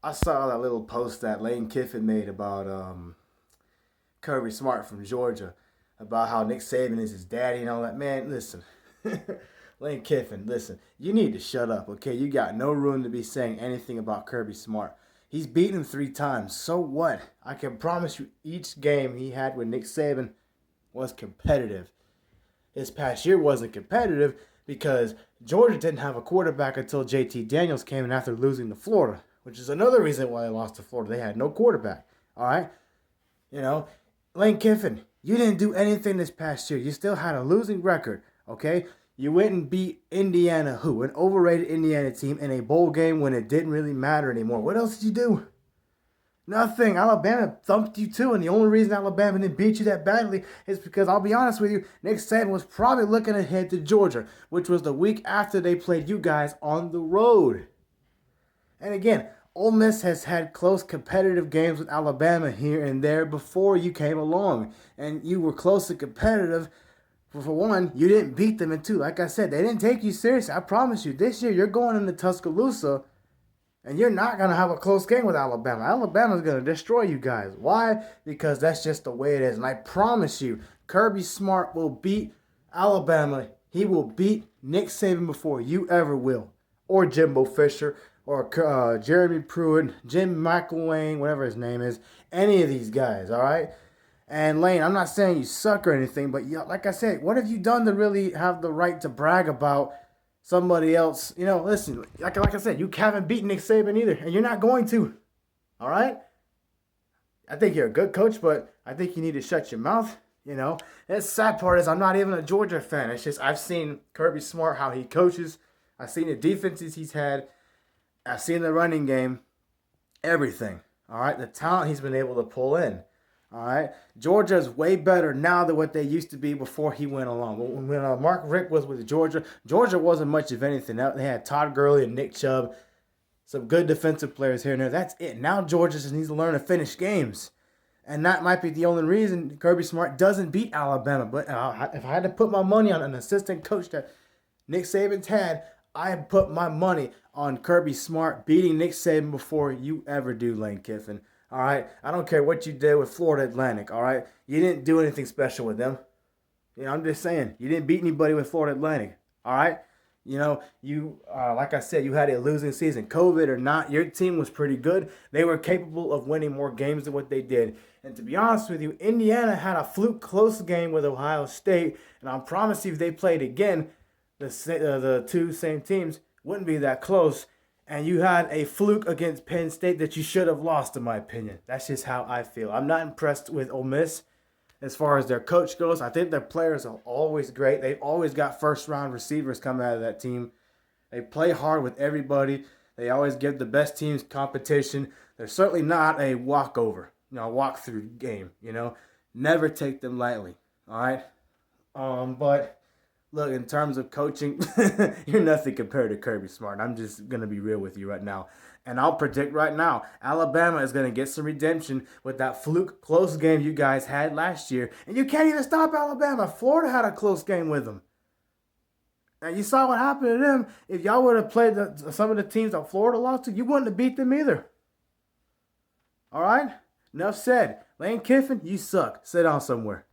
I saw that little post that Lane Kiffin made about Kirby Smart from Georgia, about how Nick Saban is his daddy and all that. Man, listen, Lane Kiffin, listen, you need to shut up, okay? You got no room to be saying anything about Kirby Smart. He's beaten him 3 times. So what? I can promise you, each game he had with Nick Saban was competitive. This past year wasn't competitive because Georgia didn't have a quarterback until JT Daniels came in after losing to Florida, which is another reason why they lost to Florida. They had no quarterback. All right? You know, Lane Kiffin, you didn't do anything this past year. You still had a losing record, okay? You went and beat Indiana, who? An overrated Indiana team in a bowl game when it didn't really matter anymore. What else did you do? Nothing. Alabama thumped you too, and the only reason Alabama didn't beat you that badly is because, I'll be honest with you, Nick Saban was probably looking ahead to Georgia, which was the week after they played you guys on the road. And again, Ole Miss has had close competitive games with Alabama here and there before you came along. And you were close and competitive. For one, you didn't beat them. And two, like I said, they didn't take you seriously. I promise you, this year you're going into Tuscaloosa and you're not going to have a close game with Alabama. Alabama's going to destroy you guys. Why? Because that's just the way it is. And I promise you, Kirby Smart will beat Alabama. He will beat Nick Saban before you ever will. Or Jimbo Fisher. Or Jeremy Pruitt. Jim McElwain. Whatever his name is. Any of these guys. Alright? And Lane, I'm not saying you suck or anything. But like I said, what have you done to really have the right to brag about somebody else? You know, listen, like I said, you haven't beaten Nick Saban either, and you're not going to. All right? I think you're a good coach, but I think you need to shut your mouth. You know, and the sad part is I'm not even a Georgia fan. It's just I've seen Kirby Smart, how he coaches. I've seen the defenses he's had. I've seen the running game. Everything. All right? The talent he's been able to pull in. All right, Georgia is way better now than what they used to be before he went along. When Mark Richt was with Georgia, Georgia wasn't much of anything. They had Todd Gurley and Nick Chubb, some good defensive players here and there. That's it. Now Georgia just needs to learn to finish games, and that might be the only reason Kirby Smart doesn't beat Alabama. But if I had to put my money on an assistant coach that Nick Saban's had, I put my money on Kirby Smart beating Nick Saban before you ever do, Lane Kiffin. All right, I don't care what you did with Florida Atlantic. All right, you didn't do anything special with them. You know, I'm just saying, you didn't beat anybody with Florida Atlantic. All right, you know, you like I said, you had a losing season, COVID or not. Your team was pretty good. They were capable of winning more games than what they did. And to be honest with you, Indiana had a fluke close game with Ohio State, and I promise you, if they played again, the two same teams wouldn't be that close. And you had a fluke against Penn State that you should have lost, in my opinion. That's just how I feel. I'm not impressed with Ole Miss as far as their coach goes. I think their players are always great. They've always got first-round receivers coming out of that team. They play hard with everybody. They always give the best teams competition. They're certainly not a walkover, walk-through game, Never take them lightly, all right? But look, in terms of coaching, you're nothing compared to Kirby Smart. I'm just going to be real with you right now. And I'll predict right now, Alabama is going to get some redemption with that fluke close game you guys had last year. And you can't even stop Alabama. Florida had a close game with them. And you saw what happened to them. If y'all would have played some of the teams that Florida lost to, you wouldn't have beat them either. All right? Enough said. Lane Kiffin, you suck. Sit down somewhere.